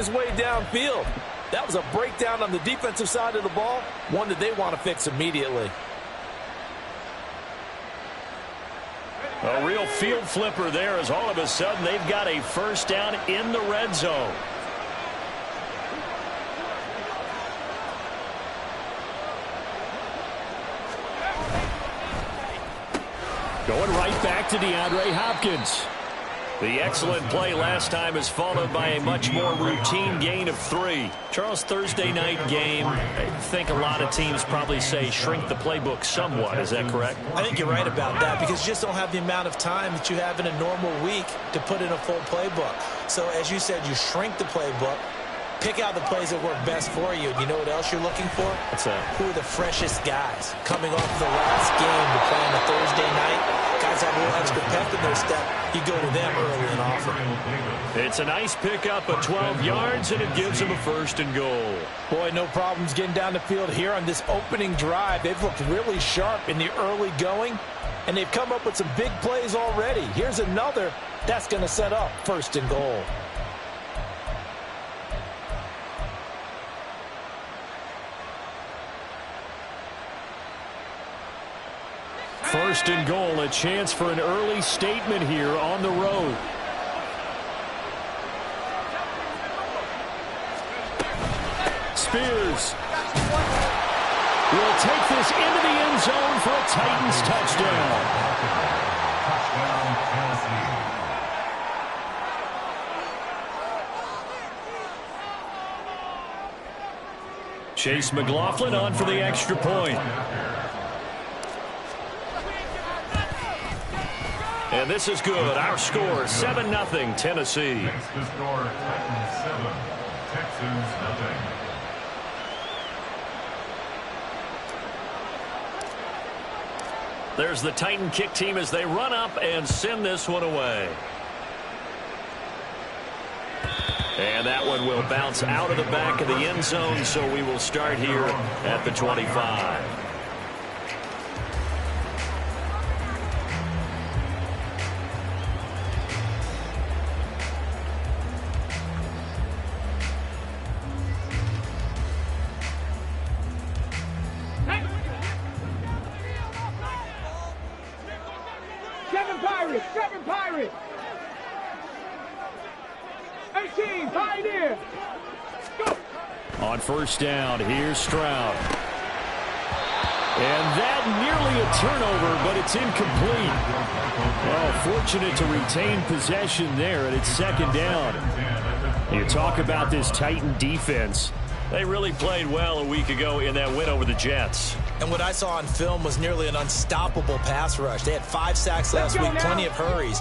his way downfield. That was a breakdown on the defensive side of the ball, one that they want to fix immediately. A real field flipper there, as all of a sudden they've got a first down in the red zone. Going right back to DeAndre Hopkins. The excellent play last time is followed by a much more routine gain of 3. Charles, Thursday night game, I think a lot of teams probably say shrink the playbook somewhat. Is that correct? I think you're right about that because you just don't have the amount of time that you have in a normal week to put in a full playbook. So as you said, you shrink the playbook, pick out the plays that work best for you. You know what else you're looking for? What's that? Who are the freshest guys coming off the last game to play on a Thursday night? Guys have a little extra pep in their step. You go to them early and often. It's a nice pickup of 12 yards, and it gives them a 1st and goal. Boy, no problems getting down the field here on this opening drive. They've looked really sharp in the early going, and they've come up with some big plays already. Here's another that's going to set up 1st and goal. First and goal, a chance for an early statement here on the road. Spears will take this into the end zone for a Titans touchdown. Chase McLaughlin on for the extra point. And this is good. Our score, 7-0, Tennessee. Next to score, Titans 7, Texans nothing. There's the Titan kick team as they run up and send this one away. And that one will bounce out of the back of the end zone, so we will start here at the 25. Seven Pirates. 18, Pioneer. Go. On first down, here's Stroud. And that nearly a turnover, but it's incomplete. Well, fortunate to retain possession there, and it's 2nd down. You talk about this Titan defense. They really played well a week ago in that win over the Jets. And what I saw on film was nearly an unstoppable pass rush. They had 5 sacks last week, plenty of hurries.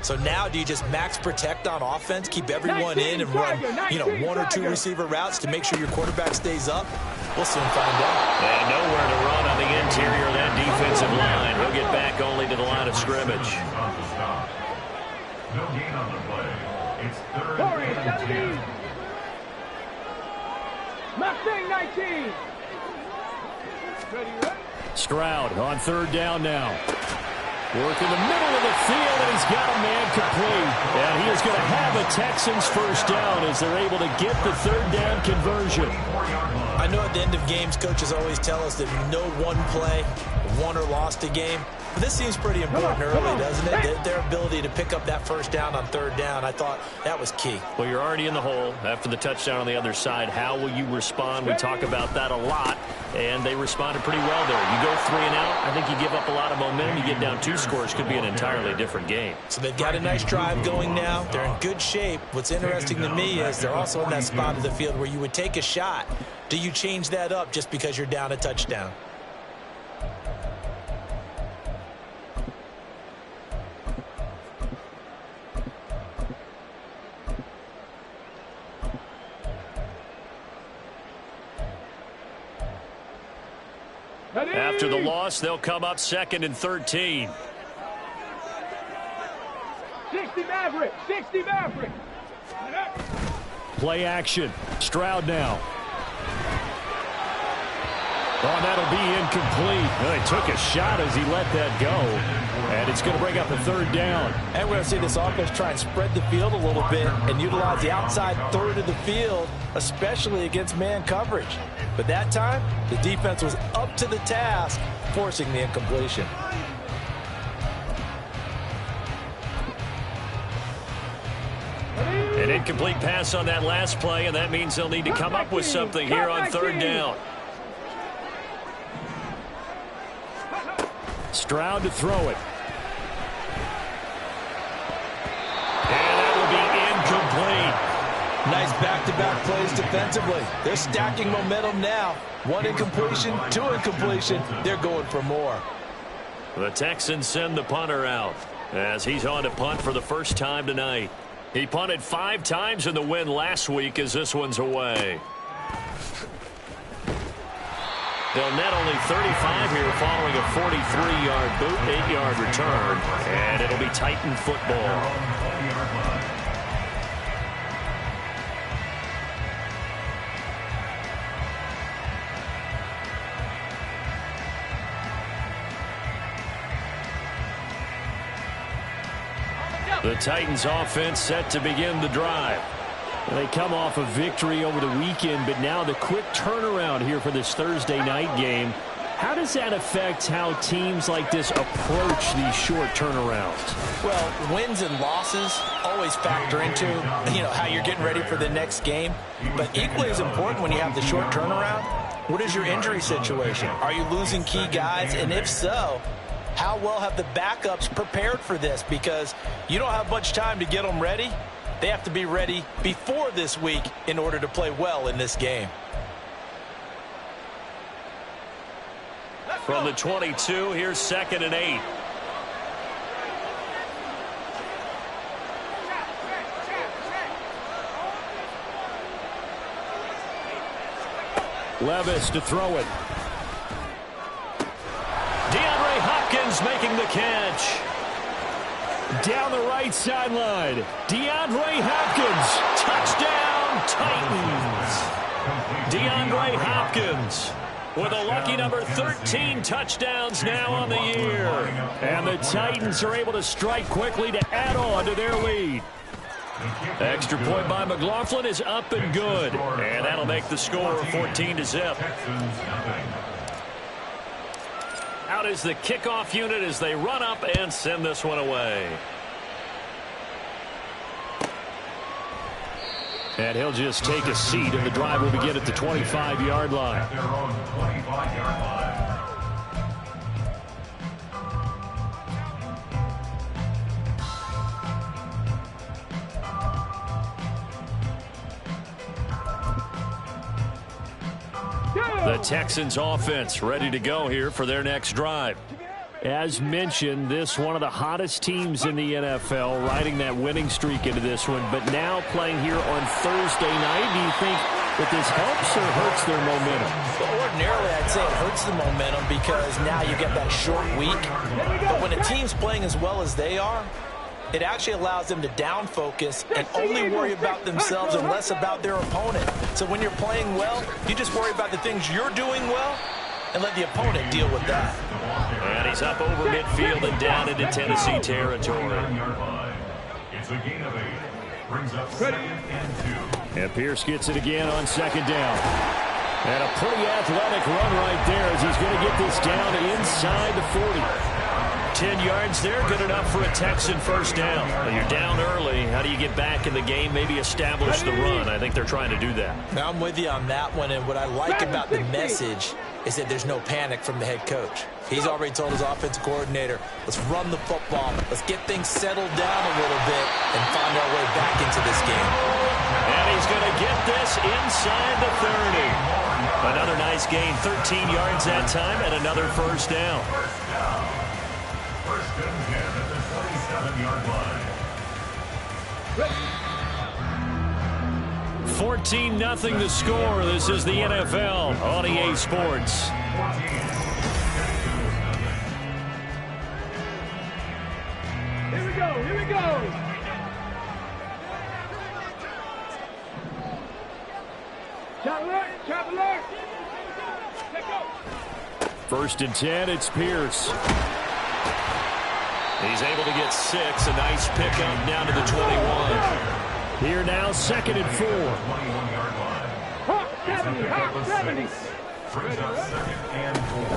So now do you just max protect on offense, keep everyone in and run, 1 or 2 receiver routes to make sure your quarterback stays up? We'll soon find out. And nowhere to run on the interior of that defensive line. He'll get back only to the line of scrimmage. No gain on the play. It's 3rd and 10. Mustang 19. Stroud on 3rd down now. Work in the middle of the field, and he's got a man complete. And he is going to have a Texans 1st down as they're able to get the 3rd down conversion. I know at the end of games, coaches always tell us that no one play won or lost a game. But this seems pretty important early, doesn't it? Their ability to pick up that 1st down on 3rd down, I thought that was key. Well, you're already in the hole after the touchdown on the other side. How will you respond? We talk about that a lot, and they responded pretty well there. You go 3 and out, I think you give up a lot of momentum. You get down 2 scores, could be an entirely different game. So they've got a nice drive going now. They're in good shape. What's interesting to me is they're also in that spot of the field where you would take a shot. Do you change that up just because you're down a touchdown? After the loss, they'll come up 2nd and 13. 60 Maverick. 60 Maverick. Play action. Stroud now. Oh, and that'll be incomplete. Well, he took a shot as he let that go. And it's going to bring up a third down. And we're going to see this offense try and spread the field a little bit and utilize the outside third of the field, especially against man coverage. But that time, the defense was up to the task, forcing the incompletion. An incomplete pass on that last play, and that means they'll need to come up with something here on third down. Stroud to throw it. And that will be incomplete. Nice back-to-back plays defensively. They're stacking momentum now. One incompletion, two incompletion. They're going for more. The Texans send the punter out as he's on to punt for the first time tonight. He punted 5 times in the win last week as this one's away. They'll net only 35 here following a 43-yard boot, 8-yard return, and it'll be Titan football. The Titans offense set to begin the drive. They come off a victory over the weekend, but now the quick turnaround here for this Thursday night game. How does that affect how teams like this approach these short turnarounds? Well, wins and losses always factor into, how you're getting ready for the next game. But equally as important when you have the short turnaround, what is your injury situation? Are you losing key guys? And if so, how well have the backups prepared for this? Because you don't have much time to get them ready. They have to be ready before this week in order to play well in this game. From the 22, here's 2nd and 8. Levis to throw it. DeAndre Hopkins making the catch. Down the right sideline. DeAndre Hopkins. Touchdown, Titans. DeAndre Hopkins with a lucky number 13 touchdowns now on the year. And the Titans are able to strike quickly to add on to their lead. Extra point by McLaughlin is up and good. And that'll make the score 14-0. Out is the kickoff unit as they run up and send this one away. And he'll just take a seat, and the drive will begin at the 25-yard line. The Texans offense ready to go here for their next drive. As mentioned, this one of the hottest teams in the NFL, riding that winning streak into this one, but now playing here on Thursday night. Do you think that this helps or hurts their momentum? Well, ordinarily, I'd say it hurts the momentum because now you get that short week. But when a team's playing as well as they are, it actually allows them to down focus and only worry about themselves and less about their opponent. So when you're playing well, you just worry about the things you're doing well and let the opponent deal with that. And he's up over midfield and down into Tennessee territory. It's a gain of 8. Brings up 2nd and 2. And Pierce gets it again on 2nd down. And a pretty athletic run right there as he's going to get this down inside the 40. 10 yards there, good enough for a Texan first down. Well, you're down early. How do you get back in the game, maybe establish the run? I think they're trying to do that. Now, I'm with you on that one, and what I like about the message is that there's no panic from the head coach. He's already told his offensive coordinator, let's run the football, let's get things settled down a little bit and find our way back into this game. And he's going to get this inside the 30. Another nice gain, 13 yards that time, and another first down. 1st and 10 at the 27-yard line. 14-0 the score. This is the NFL on EA Sports. Here we go, here we go. Chop alert, chop alert. First and 10, it's Pierce. He's able to get 6. A nice pickup down to the 21. Here now, second and 4. 70.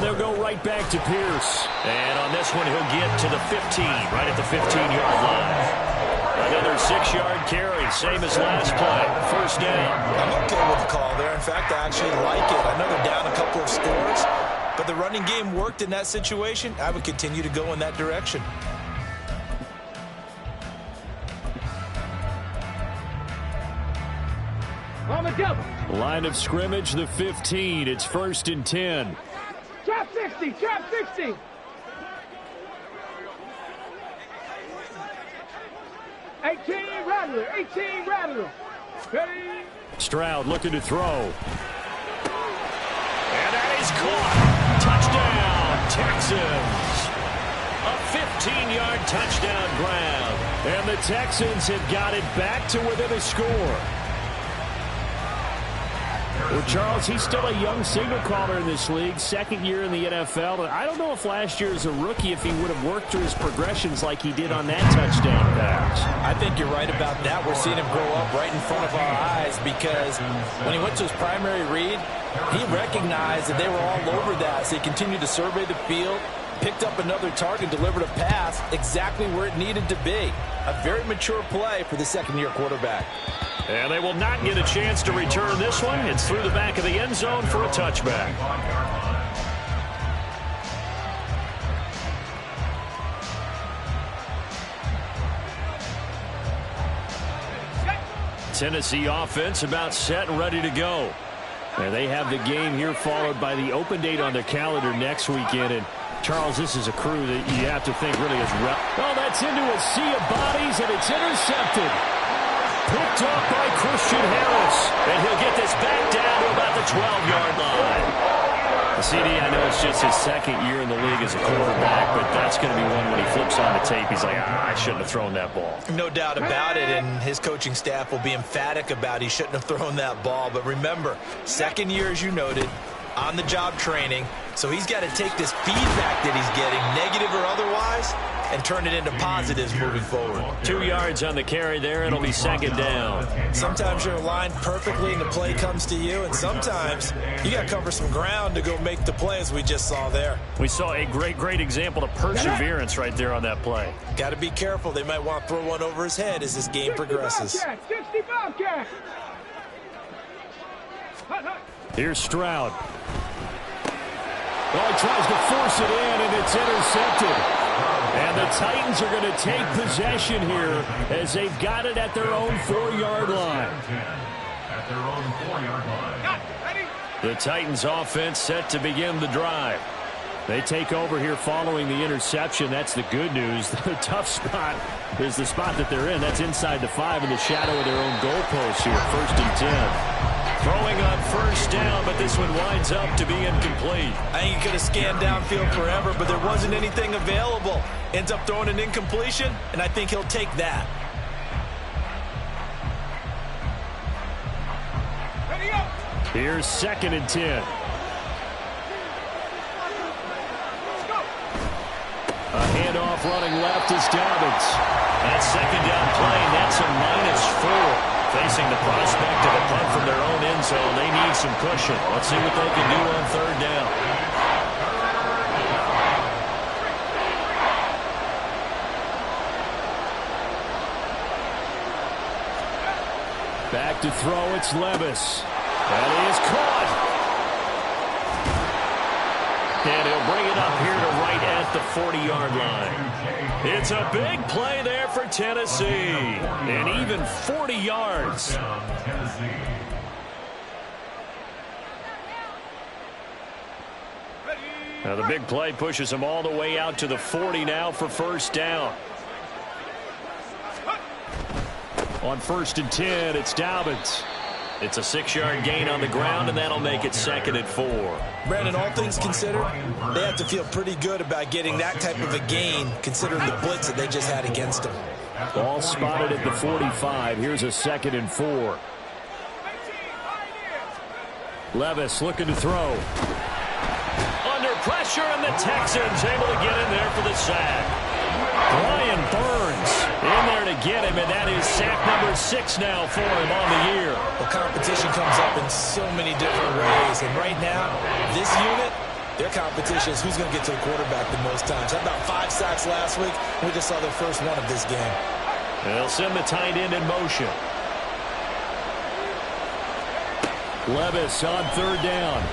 They'll go right back to Pierce. And on this one, he'll get to the 15, right at the 15-yard line. Another 6-yard carry, same as last play. First down. I'm okay with the call there. In fact, I actually like it. I know they're down a couple of scores, but the running game worked in that situation. I would continue to go in that direction. On the double. Line of scrimmage, the 15. It's first and 10. Trap 60. Trap 60. Rattler. 18 Rattler. Ready. Stroud looking to throw. And that is caught. Touchdown, Texans. A 15-yard touchdown grab. And the Texans have got it back to within a score. Well, Charles, he's still a young signal caller in this league, second year in the NFL. I don't know if last year as a rookie, if he would have worked through his progressions like he did on that touchdown pass. I think you're right about that. We're seeing him grow up right in front of our eyes because when he went to his primary read, he recognized that they were all over that. So he continued to survey the field, picked up another target, delivered a pass exactly where it needed to be. A very mature play for the second-year quarterback. And they will not get a chance to return this one. It's through the back of the end zone for a touchback. Tennessee offense about set and ready to go. And they have the game here followed by the open date on their calendar next weekend. And Charles, this is a crew that you have to think really is oh, that's into a sea of bodies, and it's intercepted. Picked up by Christian Harris. And he'll get this back down to about the 12-yard line. The CD, I know it's just his second year in the league as a quarterback, but that's going to be one when he flips on the tape. He's like, I shouldn't have thrown that ball. No doubt about it, and his coaching staff will be emphatic about he shouldn't have thrown that ball. But remember, second year, as you noted, on-the-job training, so he's got to take this feedback that he's getting, negative or otherwise, and turn it into positives moving forward. 2 yards on the carry there. It'll be second down. Sometimes you're aligned perfectly and the play comes to you, and sometimes you got to cover some ground to go make the play, as we just saw there. We saw a great example of perseverance right there on that play. Got to be careful. They might want to throw one over his head as this game progresses. 60 Bobcat. Here's Stroud. Well, he tries to force it in, and it's intercepted. And the Titans are going to take possession here as they've got it at their own 4-yard line. At their own 4-yard line. The Titans offense set to begin the drive. They take over here following the interception. That's the good news. The tough spot is the spot that they're in. That's inside the 5 in the shadow of their own goalpost here. First and 10. Throwing on first down, but this one winds up to be incomplete. I think he could have scanned downfield forever, but there wasn't anything available. Ends up throwing an incompletion, and I think he'll take that. Here's second and 10. A handoff running left is Dobbins. That second down play, that's a -4. Facing the prospect of a punt from their own end zone, they need some cushion. Let's see what they can do on third down. Back to throw, it's Levis. That is caught. And he'll bring it up here to right at the 40-yard line. It's a big play there for Tennessee. And even 40 yards. Now the big play pushes them all the way out to the 40 now for first down. On first and 10, it's Dobbins. It's a 6-yard gain on the ground, and that'll make it second and 4. Brandon, all things considered, they have to feel pretty good about getting that type of a gain, considering the blitz that they just had against them. Ball spotted at the 45. Here's a second and 4. Levis looking to throw. Under pressure, and the Texans able to get in there for the sack. Brian Burns in there to get him, and that is sack number 6 now for him on the year. Well, competition comes up in so many different ways, and right now, this unit, their competition is who's going to get to the quarterback the most times. Had about 5 sacks last week. We just saw their first one of this game. They'll send the tight end in motion. Levis on 3rd down.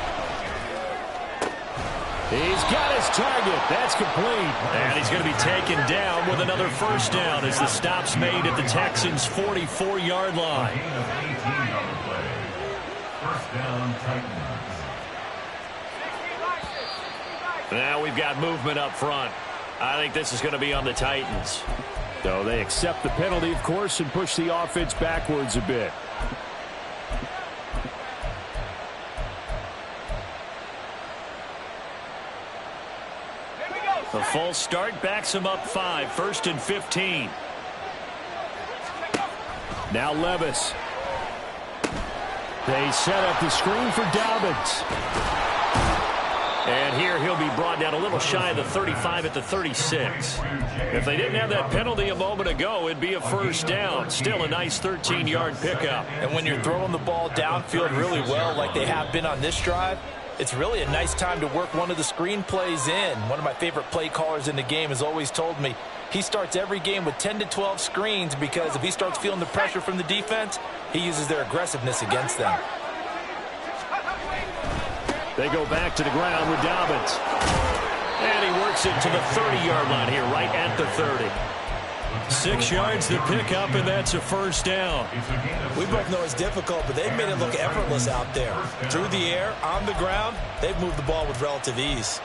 He's got his target. That's complete. And he's going to be taken down with another first down as the stop's made at the Texans' 44-yard line. Gain of 18-yard play. First down, Titans. Now we've got movement up front. I think this is going to be on the Titans. So they accept the penalty, of course, and push the offense backwards a bit. The full start backs him up 5. 1st and 15. Now Levis. They set up the screen for Dobbins. And here he'll be brought down a little shy of the 35 at the 36. If they didn't have that penalty a moment ago, it'd be a first down. Still a nice 13-yard pickup. And when you're throwing the ball downfield really well like they have been on this drive, it's really a nice time to work one of the screen plays in. One of my favorite play callers in the game has always told me he starts every game with 10 to 12 screens because if he starts feeling the pressure from the defense, he uses their aggressiveness against them. They go back to the ground with Dobbins. And he works it to the 30-yard line here, right at the 30. 6 yards to pick up, and that's a first down. We both know it's difficult, but they've made it look effortless out there. Through the air, on the ground, they've moved the ball with relative ease.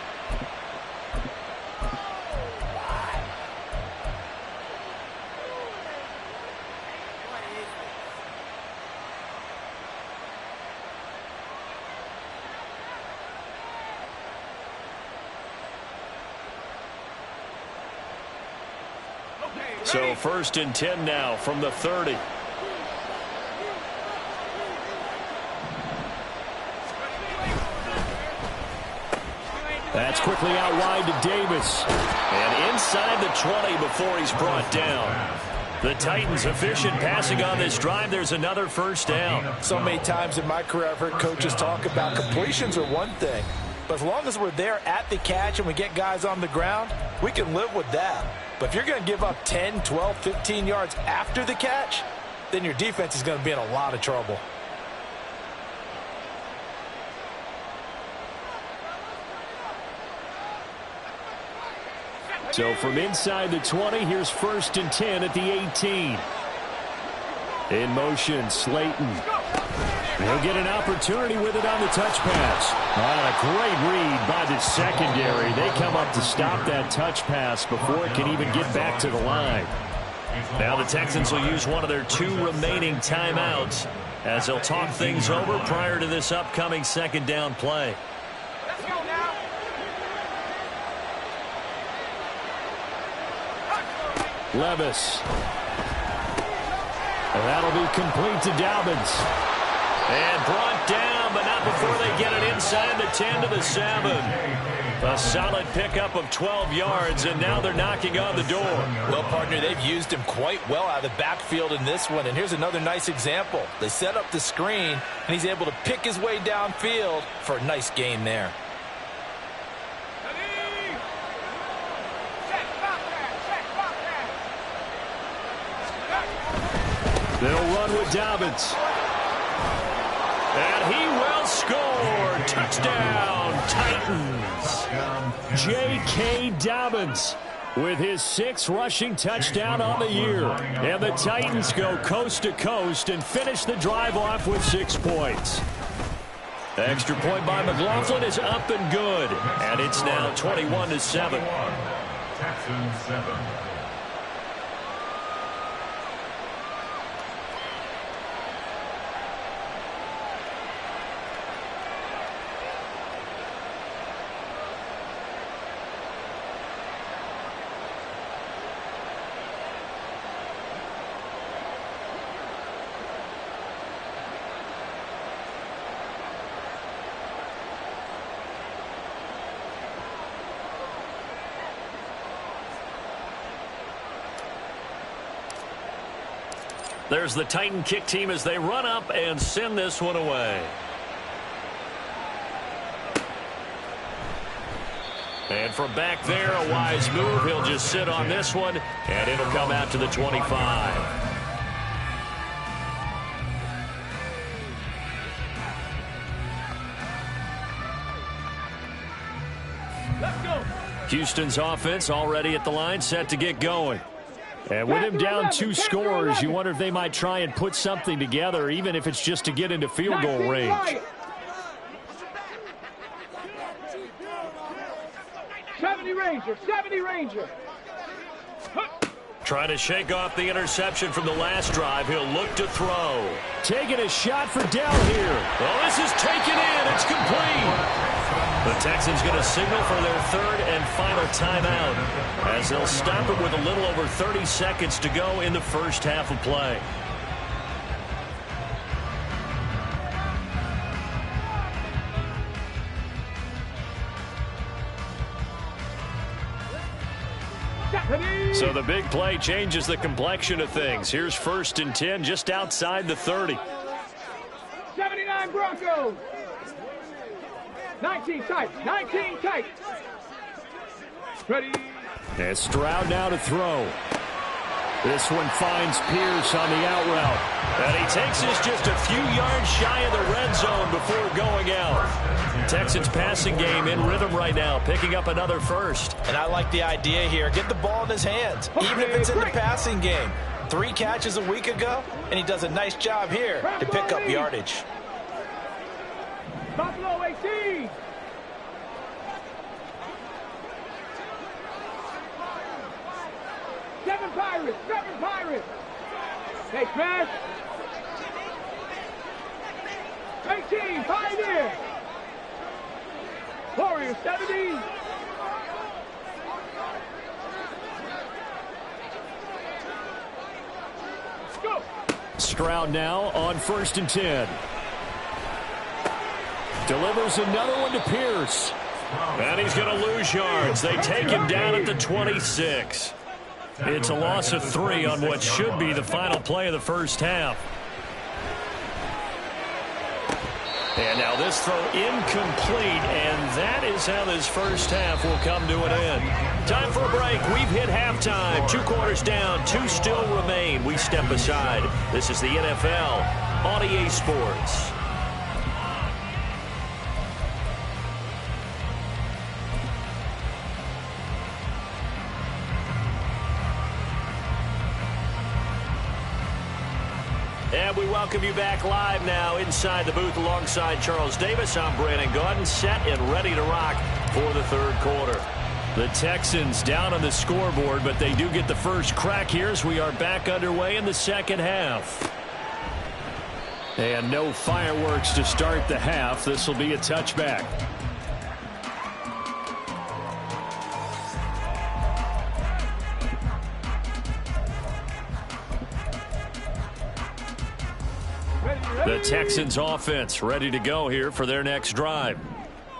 So 1st and 10 now from the 30. That's quickly out wide to Davis. And inside the 20 before he's brought down. The Titans efficient passing on this drive. There's another first down. So many times in my career I've heard coaches talk about completions are one thing, but as long as we're there at the catch and we get guys on the ground, we can live with that. But if you're going to give up 10, 12, 15 yards after the catch, then your defense is going to be in a lot of trouble. So from inside the 20, here's 1st and 10 at the 18. In motion, Slayton. He'll get an opportunity with it on the touch pass. A great read by the secondary. They come up to stop that touch pass before it can even get back to the line. Now the Texans will use one of their 2 remaining timeouts as they'll talk things over prior to this upcoming 2nd down play. Let's go now. Levis. And that'll be complete to Dobbins. And brought down, but not before they get it inside the 10 to the 7. A solid pickup of 12 yards, and now they're knocking on the door. Well, partner, they've used him quite well out of the backfield in this one, and here's another nice example. They set up the screen, and he's able to pick his way downfield for a nice gain there. They'll run with Dobbins. And he will score. Touchdown, Titans. J.K. Dobbins with his 6th rushing touchdown on the year. And the Titans go coast to coast and finish the drive off with 6 points. Extra point by McLaughlin is up and good. And it's now 21-7. Texans 7. There's the Titan kick team as they run up and send this one away. And from back there, a wise move. He'll just sit on this one, and it'll come out to the 25. Houston's offense already at the line, set to get going. And with him down 2 scores, you wonder if they might try and put something together, even if it's just to get into field goal range. 70 Ranger, 70 Ranger. Trying to shake off the interception from the last drive. He'll look to throw. Taking a shot for Dell here. Oh, this is taken in. It's complete. The Texans going to signal for their 3rd and final timeout as they'll stop it with a little over 30 seconds to go in the first half of play. So the big play changes the complexion of things. Here's 1st and 10 just outside the 30. 79 Broncos. 19 tight, 19 tight. Ready. And Stroud now to throw. This one finds Pierce on the out route. And he takes us just a few yards shy of the red zone before going out. Texans passing game in rhythm right now, picking up another first. And I like the idea here. Get the ball in his hands, even if it's in the passing game. 3 catches a week ago, and he does a nice job here to pick up yardage. Buffalo 18. Seven Pirates. Hey, Crash. 18, Pioneer. Warriors 70. Go. Stroud now on 1st and 10. Delivers another one to Pierce. And he's going to lose yards. They take him down at the 26. It's a loss of 3 on what should be the final play of the first half. And now this throw incomplete, and that is how this first half will come to an end. Time for a break. We've hit halftime. 2 quarters down, 2 still remain. We step aside. This is the NFL on EA Sports. And we welcome you back live now inside the booth alongside Charles Davis. I'm Brandon Gaudin, set and ready to rock for the 3rd quarter. The Texans down on the scoreboard, but they do get the first crack here as we are back underway in the second half. And no fireworks to start the half. This will be a touchback. The Texans offense ready to go here for their next drive.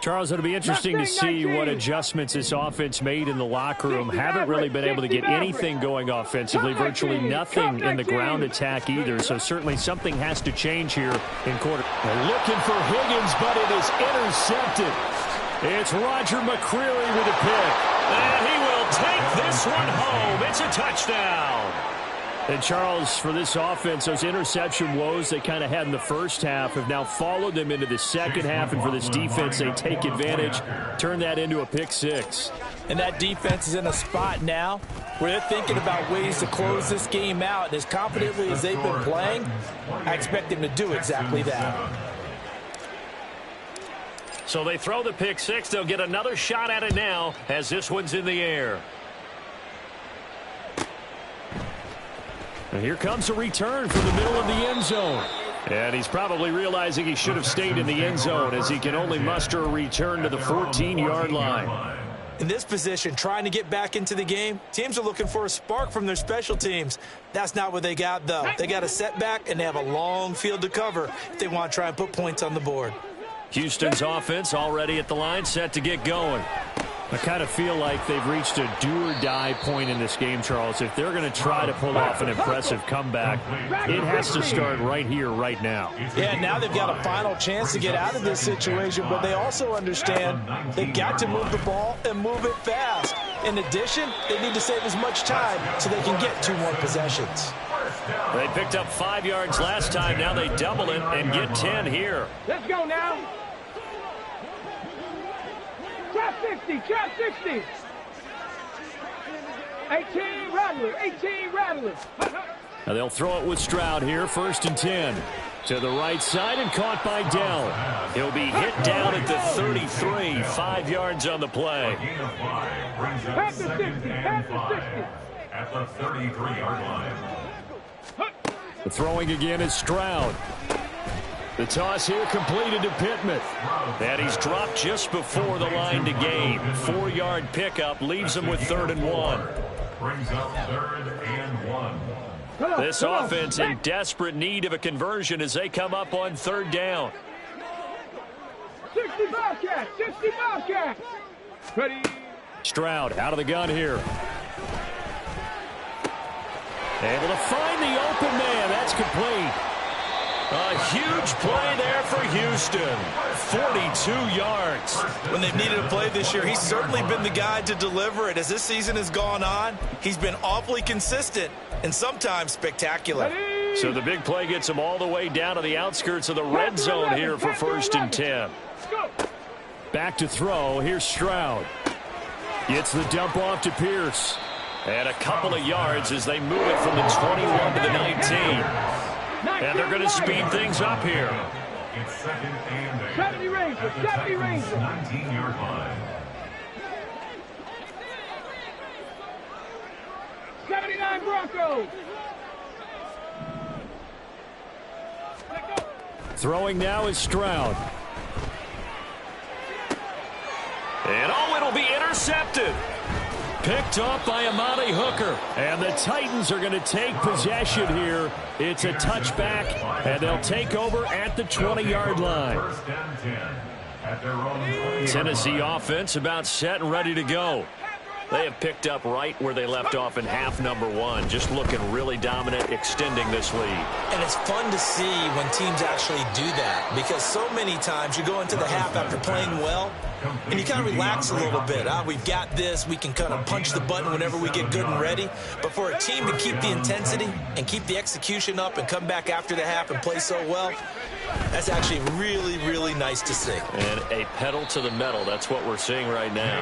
Charles, it'll be interesting to see what adjustments this offense made in the locker room. Haven't really been able to get anything going offensively, virtually nothing in the ground attack either. So certainly something has to change here in quarter. They're looking for Higgins, but it is intercepted. It's Roger McCreary with a pick. And he will take this one home. It's a touchdown. And Charles, for this offense, those interception woes they kind of had in the first half have now followed them into the second half. And for this defense, they take advantage, turn that into a pick 6. And that defense is in a spot now where they're thinking about ways to close this game out. And as confidently as they've been playing, I expect them to do exactly that. So they throw the pick 6. They'll get another shot at it now as this one's in the air. And here comes a return from the middle of the end zone. And he's probably realizing he should have stayed in the end zone as he can only muster a return to the 14-yard line. In this position, trying to get back into the game, teams are looking for a spark from their special teams. That's not what they got, though. They got a setback, and they have a long field to cover if they want to try and put points on the board. Houston's offense already at the line, set to get going. I kind of feel like they've reached a do-or-die point in this game, Charles. If they're going to try to pull off an impressive comeback, it has to start right here, right now. Yeah, now they've got a final chance to get out of this situation, but they also understand they've got to move the ball and move it fast. In addition, they need to save as much time so they can get 2 more possessions. They picked up 5 yards last time. Now they double it and get 10 here. Let's go now. Trap 60, trap 60. 18 Rattlers, 18 Rattlers. Now they'll throw it with Stroud here, 1st and 10. To the right side and caught by Dell. He'll be hit down at the 33, 5 yards on the play. Pass the 60, pass the 60. At the 33-yard line. The throwing again is Stroud. The toss here completed to Pittman. And he's dropped just before the line to gain. 4-yard pickup leaves him with 3rd and 1. Brings up 3rd and 1. This offense in desperate need of a conversion as they come up on 3rd down. 60 Bobcats, 60 Bobcats. Ready. Stroud out of the gun here. Able to find the open man. That's complete. A huge play there for Houston. 42 yards. When they've needed a play this year, he's certainly been the guy to deliver it. As this season has gone on, he's been awfully consistent and sometimes spectacular. So the big play gets him all the way down to the outskirts of the red zone here for 1st and 10. Back to throw. Here's Stroud. Gets the dump off to Pierce. And a couple of yards as they move it from the 21 to the 19. And they're going to speed things up here. It's 2nd and 8. 70 Rangers, 70 Rangers. 19-yard line. 79 Broncos. Throwing now is Stroud. And it'll be intercepted. Picked up by Amani Hooker. And the Titans are going to take possession here. It's a touchback, and they'll take over at the 20-yard line. 1st and 10. At their own 20-yard Tennessee line. offense about set and ready to go. They have picked up right where they left off in half number 1. Just looking really dominant, extending this lead. And it's fun to see when teams actually do that, because so many times you go into the half after playing well, and you kind of relax a little bit. We've got this. We can kind of punch the button whenever we get good and ready. But for a team to keep the intensity and keep the execution up and come back after the half and play so well, that's actually really, really nice to see. And a pedal to the metal. That's what we're seeing right now.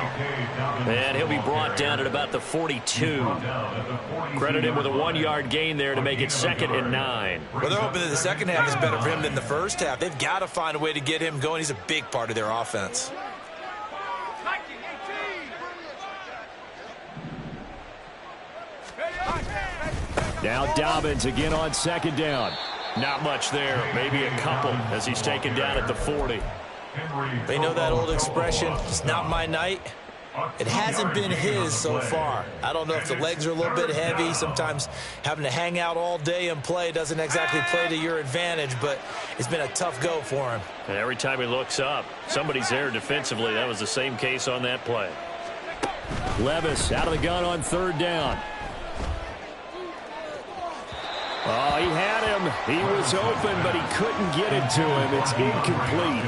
And he'll be brought down at about the 42. Credit him with a 1-yard gain there to make it 2nd and 9. Well, they're hoping that the second half is better for him than the first half. They've got to find a way to get him going. He's a big part of their offense. Now Dobbins again on 2nd down. Not much there. Maybe a couple as he's taken down at the 40. They know that old expression, it's not my night. It hasn't been his so far. I don't know if the legs are a little bit heavy. Sometimes having to hang out all day and play doesn't exactly play to your advantage, but it's been a tough go for him. And every time he looks up, somebody's there defensively. That was the same case on that play. Levis out of the gun on 3rd down. Oh, he had him. He was open, but he couldn't get it to him. It's incomplete.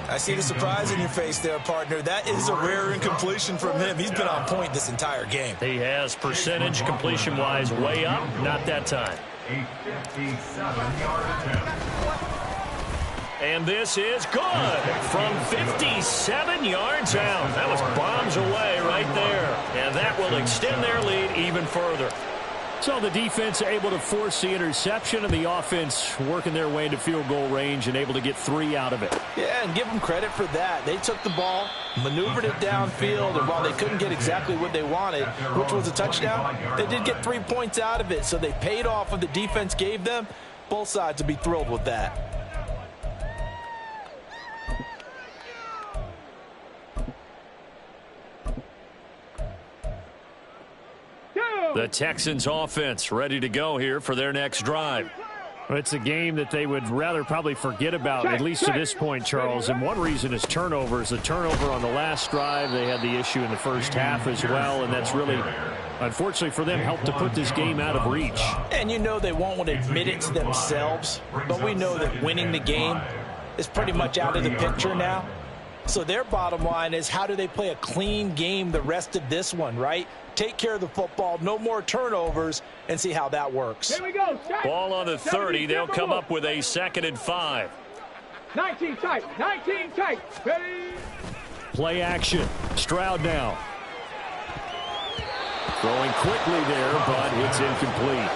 I see the surprise in your face there, partner. That is a rare incompletion from him. He's been on point this entire game. He has percentage completion-wise way up. Not that time. A 57-yard attempt. And this is good from 57 yards out. That was bombs away right there. And that will extend their lead even further. So the defense able to force the interception, and the offense working their way into field goal range and able to get 3 out of it. Yeah, and give them credit for that. They took the ball, maneuvered it downfield, and while they couldn't get exactly what they wanted, which was a touchdown, they did get 3 points out of it. So they paid off what the defense gave them. Both sides will be thrilled with that. The Texans offense ready to go here for their next drive. It's a game that they would rather probably forget about, at least to this point, Charles. And one reason is turnovers. The turnover on the last drive, they had the issue in the first half as well, and that's really, unfortunately for them, helped to put this game out of reach. And you know they won't want to admit it to themselves, but we know that winning the game is pretty much out of the picture now. So their bottom line is, how do they play a clean game the rest of this one, right? Take care of the football, no more turnovers, and see how that works. Here we go. Ball on the 30. They'll come up with a 2nd and 5. 19 tight. 19 tight. Ready? Play action. Stroud now. Throwing quickly there, but it's incomplete.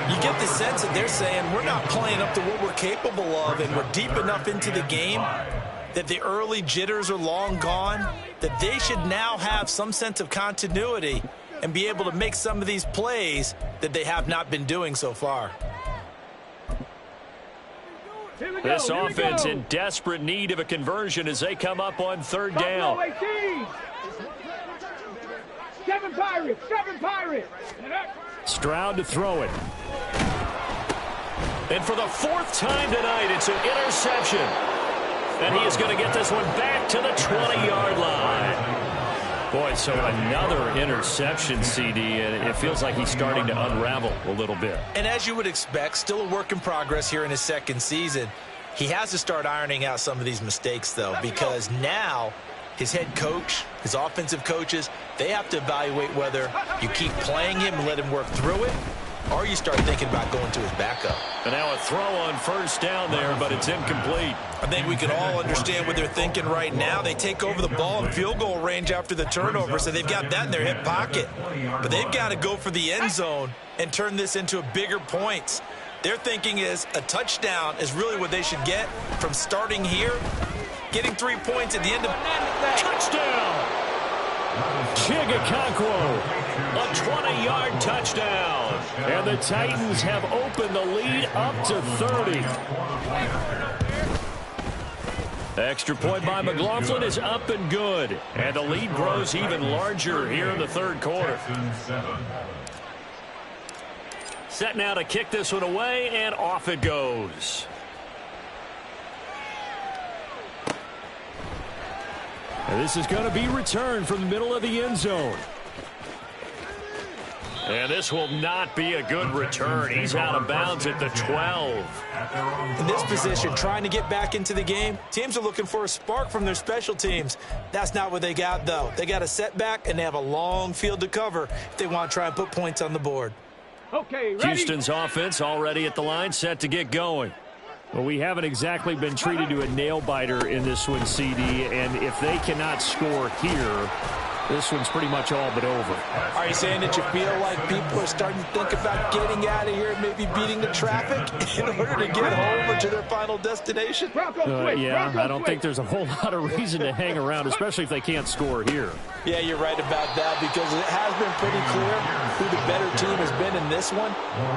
You get the sense that they're saying we're not playing up to what we're capable of, and we're deep enough into the game that the early jitters are long gone, that they should now have some sense of continuity and be able to make some of these plays that they have not been doing so far. This offense in desperate need of a conversion as they come up on 3rd down. 7 Pirates. 7 Pirates. Stroud to throw it. And for the 4th time tonight, it's an interception. And he is going to get this one back to the 20-yard line. Boy, so another interception, CD, and it feels like he's starting to unravel a little bit. And as you would expect, still a work in progress here in his 2nd season. He has to start ironing out some of these mistakes, though, because now his head coach, his offensive coaches, they have to evaluate whether you keep playing him and let him work through it, or you start thinking about going to his backup. And now a throw on 1st down there, but it's incomplete. I think we can all understand what they're thinking right now. They take over the ball in field goal range after the turnover, so they've got that in their hip pocket. But they've got to go for the end zone and turn this into a bigger points. Their thinking is a touchdown is really what they should get from starting here, getting 3 points at the end of touchdown. Chigakonkwo. A 20-yard touchdown. And the Titans have opened the lead up to 30. Extra point by McLaughlin is up and good. And the lead grows even larger here in the 3rd quarter. Set now to kick this one away, and off it goes. And this is going to be returned from the middle of the end zone. And this will not be a good return. He's out of bounds at the 12. In this position, trying to get back into the game, teams are looking for a spark from their special teams. That's not what they got, though. They got a setback, and they have a long field to cover if they want to try and put points on the board. Okay, ready? Houston's offense already at the line, set to get going. Well, we haven't exactly been treated to a nail-biter in this one, CD, and if they cannot score here, this one's pretty much all but over. Are you saying that you feel like people are starting to think about getting out of here and maybe beating the traffic in order to get home or to their final destination? Yeah, I don't think there's a whole lot of reason to hang around, especially if they can't score here. Yeah, you're right about that, because it has been pretty clear who the better team has been in this one.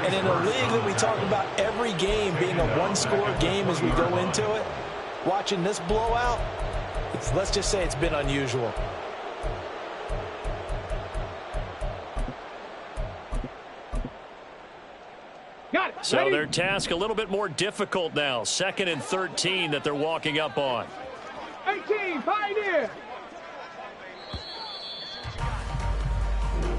And in a league that we talk about every game being a one-score game as we go into it, watching this blowout, let's just say it's been unusual. So their task a little bit more difficult now. 2nd and 13 that they're walking up on. 18, Pioneer.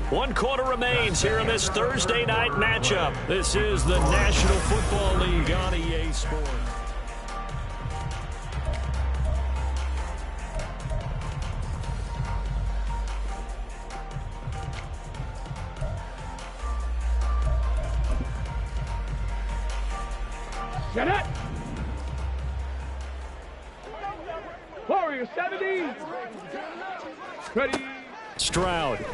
1 quarter remains here in this Thursday night matchup. This is the National Football League on EA Sports. Get it. Warrior 70. Ready. Stroud.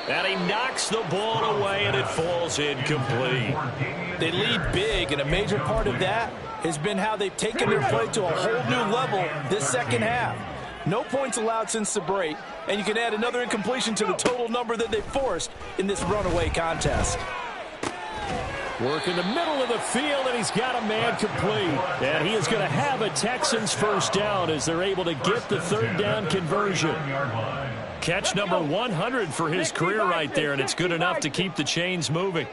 And he knocks the ball away, and it falls incomplete. They lead big, and a major part of that has been how they've taken their play to a whole new level this second half. No points allowed since the break, and you can add another incompletion to the total number that they forced in this runaway contest. Work in the middle of the field, and he's got a man complete. And he is going to have a Texans first down as they're able to get the 3rd down conversion. Catch number 100 for his career right there, and it's good enough to keep the chains moving.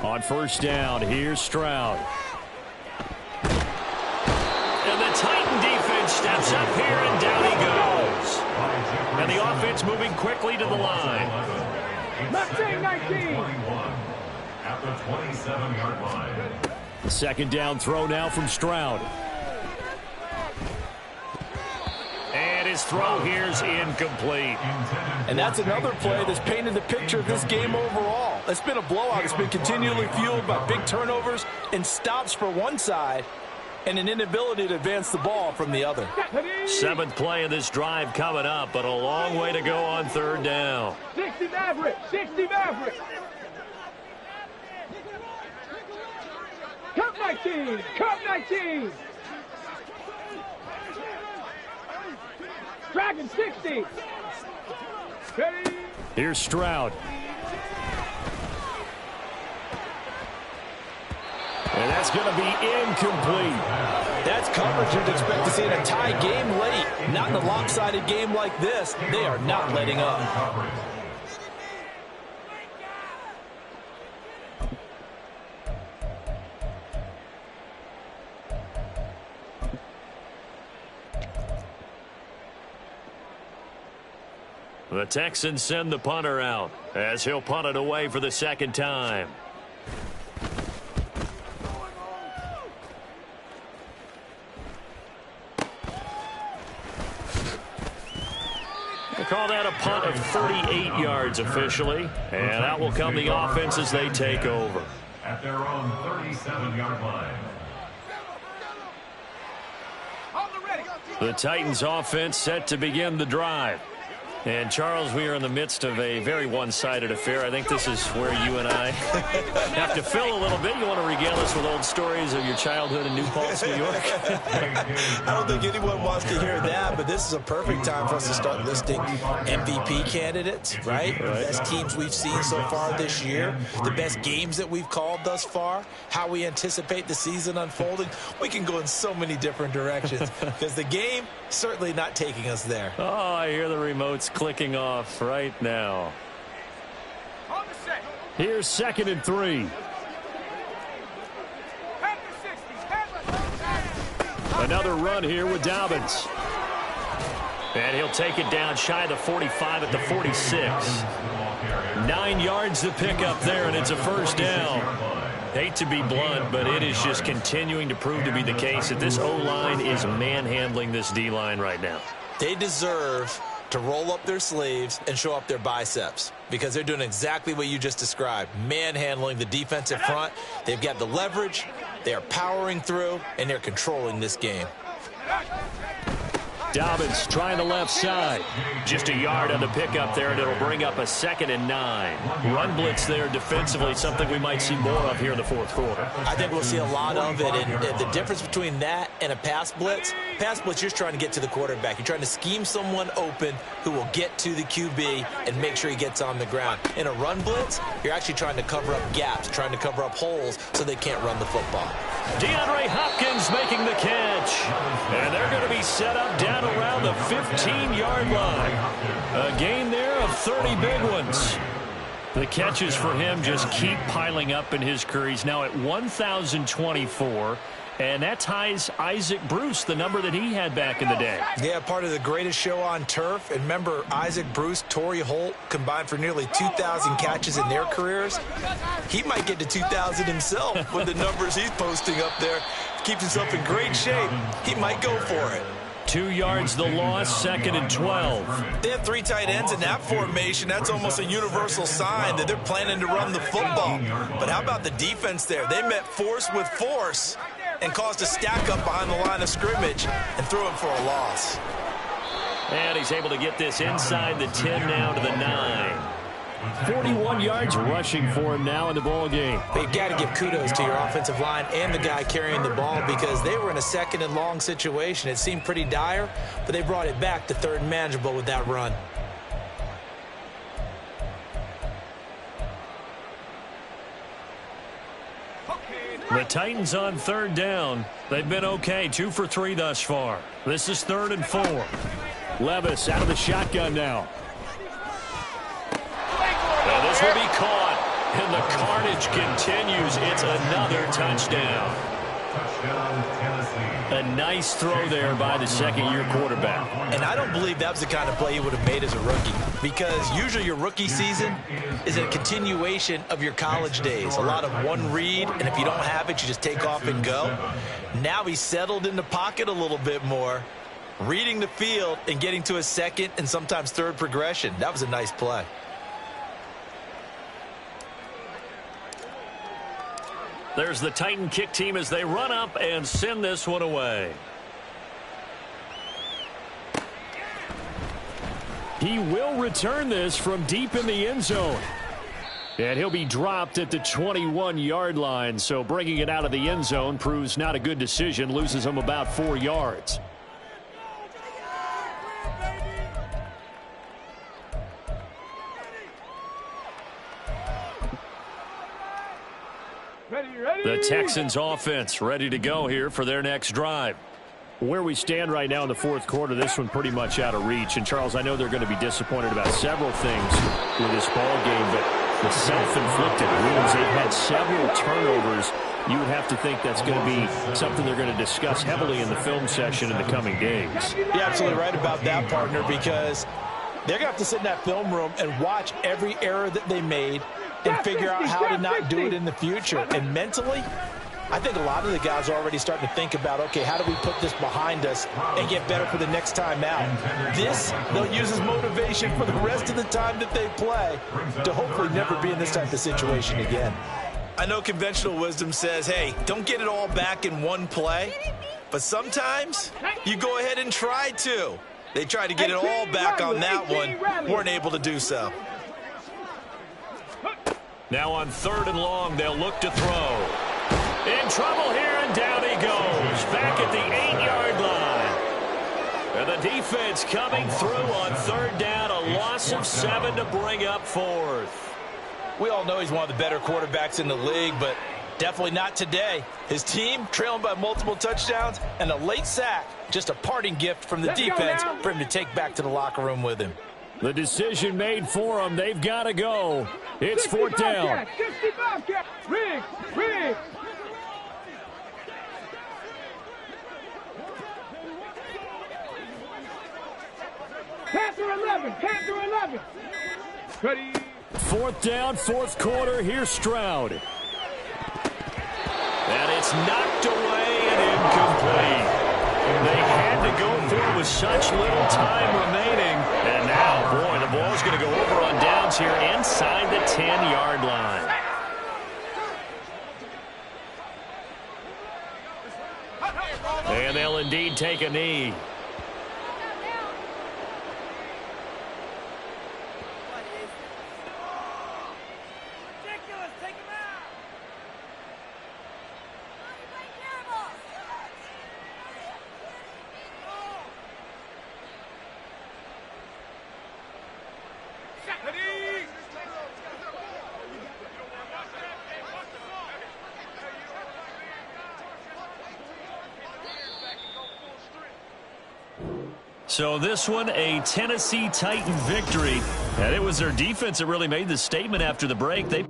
On first down, here's Stroud. And the Titan defense steps up here, and down he goes. And the offense moving quickly to the line. Left 19. At the 27-yard line. Second down throw now from Stroud. And his throw here's incomplete. And that's another play that's painted the picture of this game overall. It's been a blowout. It's been continually fueled by big turnovers and stops for one side and an inability to advance the ball from the other. 7th play of this drive coming up, but a long way to go on third down. 60 Maverick. 60 Maverick. Cup 19. Cup 19. Dragon 60. Ready. Here's Stroud. And that's going to be incomplete. That's coverage you'd expect to see in a tie game late. Not in a lopsided game like this. They are not letting up. The Texans send the punter out as he'll punt it away for the second time. They call that a punt of 38 yards officially, and out will come the offense as they take over. At their own 37-yard line. The Titans offense set to begin the drive. And, Charles, we are in the midst of a very one-sided affair. I think this is where you and I have to fill a little bit. You want to regale us with old stories of your childhood in New Paltz, New York? I don't think anyone wants to hear that, but this is a perfect time for us to start listing MVP candidates, right? The best teams we've seen so far this year, the best games that we've called thus far, how we anticipate the season unfolding. We can go in so many different directions because the game certainly not taking us there. Oh, I hear the remotes clicking off right now. Here's 2nd and 3. Another run here with Dobbins. And he'll take it down shy of the 45 at the 46. 9 yards to pick up there, and it's a first down. Hate to be blunt, but it is just continuing to prove to be the case that this O-line is manhandling this D-line right now. They deserve to roll up their sleeves and show up their biceps because they're doing exactly what you just described, manhandling the defensive front. They've got the leverage, they are powering through, and they're controlling this game. Dobbins trying the left side. Just a yard on the pickup there, and it'll bring up a 2nd and 9. Run blitz there defensively, something we might see more of here in the fourth quarter. I think we'll see a lot of it, and the difference between that and a pass blitz, you're just trying to get to the quarterback. You're trying to scheme someone open who will get to the QB and make sure he gets on the ground. In a run blitz, you're actually trying to cover up gaps, trying to cover up holes so they can't run the football. DeAndre Hopkins making the catch. And they're going to be set up down around the 15-yard line. A gain there of 30 big ones. The catches for him just keep piling up in his career. He's now at 1,024. And that ties Isaac Bruce, the number that he had back in the day. Yeah, part of the greatest show on turf. And remember, Isaac Bruce, Torrey Holt combined for nearly 2,000 catches in their careers. He might get to 2,000 himself with the numbers he's posting up there. Keeps himself in great shape. He might go for it. 2 yards the loss, 2nd and 12. They have 3 tight ends in that formation. That's almost a universal sign that they're planning to run the football. But how about the defense there? They met force with force and caused a stack up behind the line of scrimmage and threw him for a loss. And he's able to get this inside the 10 now to the 9. 41 yards rushing for him now in the ball game. But you got to give kudos to your offensive line and the guy carrying the ball because they were in a 2nd and long situation. It seemed pretty dire, but they brought it back to 3rd and manageable with that run. The Titans on third down. They've been okay, 2 for 3 thus far. This is 3rd and 4. Levis out of the shotgun now. And this will be caught. And the carnage continues. It's another touchdown. Touchdown, Tennessee. A nice throw there by the second-year quarterback. And I don't believe that was the kind of play he would have made as a rookie, because usually your rookie season is a continuation of your college days. A lot of one read, and if you don't have it, you just take off and go. Now he's settled in the pocket a little bit more, reading the field and getting to a second and sometimes third progression. That was a nice play. There's the Titan kick team as they run up and send this one away. He will return this from deep in the end zone. And he'll be dropped at the 21-yard line, so bringing it out of the end zone proves not a good decision, loses him about 4 yards. The Texans offense ready to go here for their next drive. Where we stand right now in the fourth quarter, this one pretty much out of reach. And, Charles, I know they're going to be disappointed about several things with this ball game, but the self-inflicted wounds, they've had several turnovers. You would have to think that's going to be something they're going to discuss heavily in the film session in the coming days. You're absolutely right about that, partner, because they're going to have to sit in that film room and watch every error that they made and figure out how to not do it in the future. And mentally, I think a lot of the guys are already starting to think about, okay, how do we put this behind us and get better for the next time out? This, they'll use as motivation for the rest of the time that they play to hopefully never be in this type of situation again. I know conventional wisdom says, hey, don't get it all back in one play, but sometimes you go ahead and try to. They tried to get it all back on that one, weren't able to do so. Now on 3rd and long, they'll look to throw. In trouble here, and down he goes. Back at the 8-yard line. And the defense coming through on 3rd down. A loss of 7 to bring up 4th. We all know he's one of the better quarterbacks in the league, but definitely not today. His team trailing by multiple touchdowns and a late sack. Just a parting gift from the defense for him to take back to the locker room with him. The decision made for them. They've got to go. It's 4th down. Rig. Panther 11. Ready. 4th down, 4th quarter. Here's Stroud. And it's knocked away and incomplete. They had to go through with such little time remaining. And now, boy, the ball's going to go over on downs here inside the 10-yard line. And they'll indeed take a knee. So this one, a Tennessee Titan victory. And it was their defense that really made the statement after the break. They